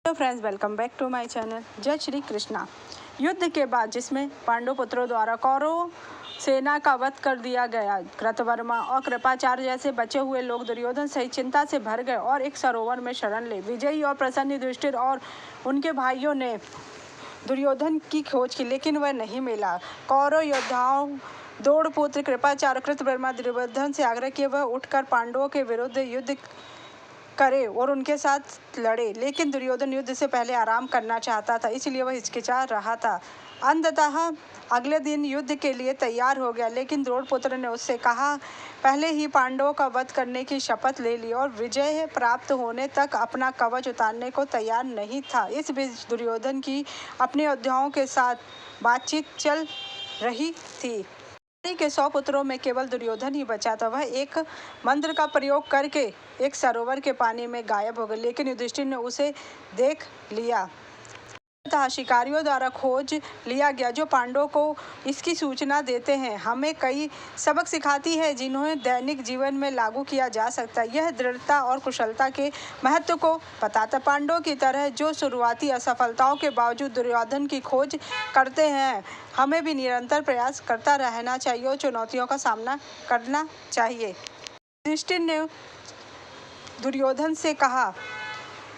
Hello friends, welcome back to my channel. जय श्री कृष्णा। युद्ध के बाद जिसमें पांडु पुत्रों द्वारा कौरव सेना का वध कर दिया गया, कृतवर्मा और कृपाचार्य जैसे बचे हुए लोग दुर्योधन सहित चिंता से भर गए और एक सरोवर में शरण ले। विजयी और प्रसन्न युधिष्ठिर और उनके भाइयों ने दुर्योधन की खोज की, लेकिन वह नहीं मिला। कौरव योद्धाओं द्रोणपुत्र कृपाचार्य कृतवर्मा दुर्योधन से आग्रह किए वह उठकर पांडवों के विरुद्ध युद्ध करे और उनके साथ लड़े, लेकिन दुर्योधन युद्ध से पहले आराम करना चाहता था, इसलिए वह हिचकिचा रहा था। अंततः अगले दिन युद्ध के लिए तैयार हो गया, लेकिन द्रोणपुत्र ने उससे कहा पहले ही पांडवों का वध करने की शपथ ले ली और विजय प्राप्त होने तक अपना कवच उतारने को तैयार नहीं था। इस बीच दुर्योधन की अपने योद्धाओं के साथ बातचीत चल रही थी। के 100 पुत्रों में केवल दुर्योधन ही बचा था। वह एक मंत्र का प्रयोग करके एक सरोवर के पानी में गायब हो गया, लेकिन युधिष्ठिर ने उसे देख लिया। शिकारियों द्वारा खोज लिया गया, जो पांडवों को इसकी सूचना देते हैं। हमें कई सबक सिखाती है जिन्हें दैनिक जीवन में लागू किया जा सकता है। यह दृढ़ता और कुशलता के महत्व को बताता। पांडवों की तरह जो शुरुआती असफलताओं के बावजूद दुर्योधन की खोज करते हैं, हमें भी निरंतर प्रयास करता रहना चाहिए और चुनौतियों का सामना करना चाहिए। युधिष्ठिर ने दुर्योधन से कहा।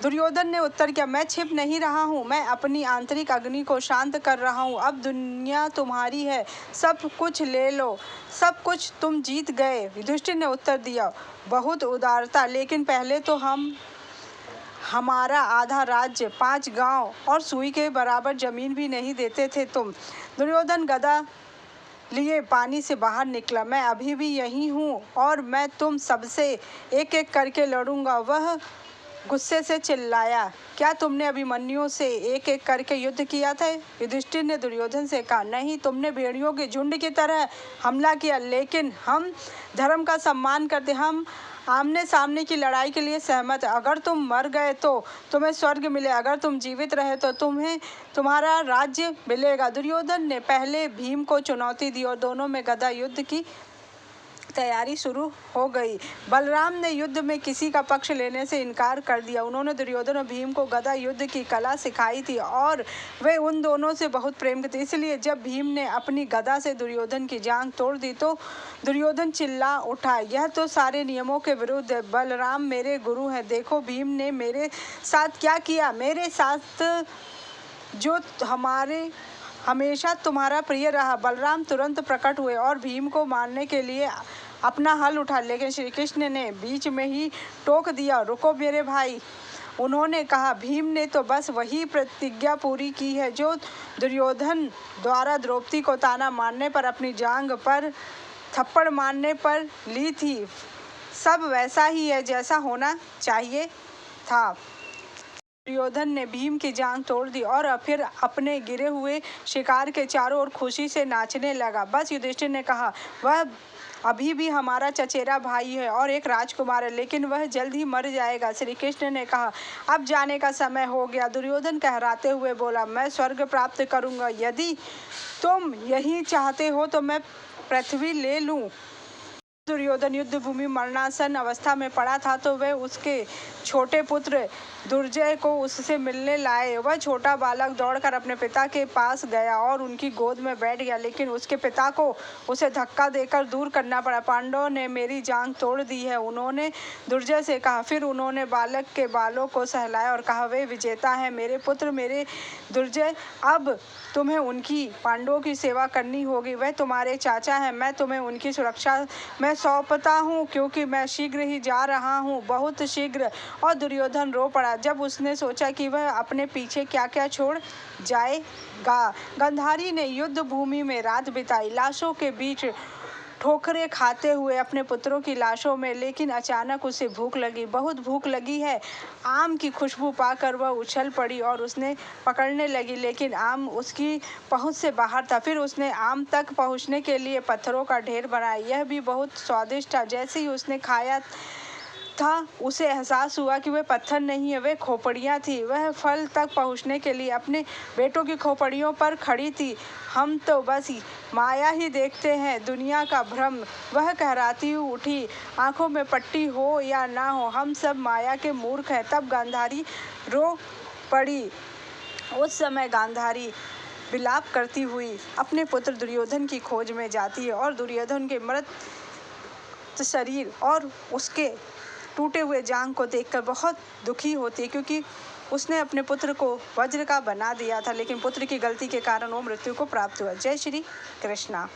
दुर्योधन ने उत्तर किया, मैं छिप नहीं रहा हूँ, मैं अपनी आंतरिक अग्नि को शांत कर रहा हूँ। अब दुनिया तुम्हारी है, सब कुछ ले लो, सब कुछ तुम जीत गए। युधिष्ठिर ने उत्तर दिया, बहुत उदारता, लेकिन पहले तो हमारा आधा राज्य, 5 गांव और सुई के बराबर जमीन भी नहीं देते थे तुम। दुर्योधन गदा लिए पानी से बाहर निकला। मैं अभी भी यही हूँ और मैं तुम सबसे एक एक करके लड़ूंगा। वह गुस्से से चिल्लाया, क्या तुमने अभिमन्यु से एक एक करके युद्ध किया था? युधिष्ठिर ने दुर्योधन से कहा, नहीं, तुमने भेड़ियों के झुंड की तरह हमला किया, लेकिन हम धर्म का सम्मान करते, हम आमने सामने की लड़ाई के लिए सहमत है। अगर तुम मर गए तो तुम्हें स्वर्ग मिले, अगर तुम जीवित रहे तो तुम्हें तुम्हारा राज्य मिलेगा। दुर्योधन ने पहले भीम को चुनौती दी और दोनों में गदा युद्ध की तैयारी शुरू हो गई। बलराम ने युद्ध में किसी का पक्ष लेने से इनकार कर दिया। उन्होंने दुर्योधन और भीम को गदा युद्ध की कला सिखाई थी और वे उन दोनों से बहुत प्रेम करते, इसलिए जब भीम ने अपनी गदा से दुर्योधन की जांघ तोड़ दी तो दुर्योधन चिल्ला उठा, यह तो सारे नियमों के विरुद्ध है। बलराम मेरे गुरु हैं, देखो भीम ने मेरे साथ क्या किया। मेरे साथ जो हमेशा तुम्हारा प्रिय रहा। बलराम तुरंत प्रकट हुए और भीम को मारने के लिए अपना हल उठा, लेकिन श्री कृष्ण ने बीच में ही टोक दिया, रुको मेरे भाई। उन्होंने कहा, भीम ने तो बस वही प्रतिज्ञा पूरी की है जो दुर्योधन द्वारा द्रौपदी को ताना मारने पर, अपनी जांघ पर थप्पड़ मारने पर ली थी। सब वैसा ही है जैसा होना चाहिए था। दुर्योधन ने भीम की जांघ तोड़ दी और फिर अपने गिरे हुए शिकार के चारों ओर खुशी से नाचने लगा। बस युधिष्ठिर ने कहा, वह अभी भी हमारा चचेरा भाई है और एक राजकुमार है, लेकिन वह जल्द ही मर जाएगा। श्री कृष्ण ने कहा, अब जाने का समय हो गया। दुर्योधन कहराते हुए बोला, मैं स्वर्ग प्राप्त करूंगा, यदि तुम यही चाहते हो तो मैं पृथ्वी ले लूं। दुर्योधन युद्ध भूमि मरणासन अवस्था में पड़ा था तो वे उसके छोटे पुत्र दुर्जय को उससे मिलने लाए। वह छोटा बालक दौड़कर अपने पिता के पास गया और उनकी गोद में बैठ गया, लेकिन उसके पिता को उसे धक्का देकर दूर करना पड़ा। पांडवों ने मेरी जांघ तोड़ दी है, उन्होंने दुर्जय से कहा। फिर उन्होंने बालक के बालों को सहलाया और कहा, वे विजेता है मेरे पुत्र, मेरे दुर्जय। अब तुम्हें उनकी, पांडवों की सेवा करनी होगी। वह तुम्हारे चाचा हैं, मैं तुम्हें उनकी सुरक्षा में सौंपता हूँ, क्योंकि मैं शीघ्र ही जा रहा हूँ, बहुत शीघ्र। और दुर्योधन रो पड़ा जब उसने सोचा कि वह अपने पीछे क्या क्या छोड़ जाएगा। गांधारी ने युद्ध भूमि में रात बिताई, लाशों के बीच ठोकरें खाते हुए अपने पुत्रों की लाशों में, लेकिन अचानक उसे भूख लगी, बहुत भूख लगी है। आम की खुशबू पाकर वह उछल पड़ी और उसने पकड़ने लगी, लेकिन आम उसकी पहुंच से बाहर था। फिर उसने आम तक पहुंचने के लिए पत्थरों का ढेर बनाया। यह भी बहुत स्वादिष्ट था। जैसे ही उसने खाया था, उसे एहसास हुआ कि वे पत्थर नहीं है, वे खोपड़ियाँ थी। वह फल तक पहुँचने के लिए अपने बेटों की खोपड़ियों पर खड़ी थी। हम तो बस माया ही देखते हैं, दुनिया का भ्रम, वह कहराती उठी, आंखों में पट्टी हो या ना हो, हम सब माया के मूर्ख हैं। तब गांधारी रो पड़ी। उस समय गांधारी विलाप करती हुई अपने पुत्र दुर्योधन की खोज में जाती है और दुर्योधन के मृत शरीर और उसके टूटे हुए जांघ को देखकर बहुत दुखी होती है, क्योंकि उसने अपने पुत्र को वज्र का बना दिया था, लेकिन पुत्र की गलती के कारण वो मृत्यु को प्राप्त हुआ। जय श्री कृष्णा।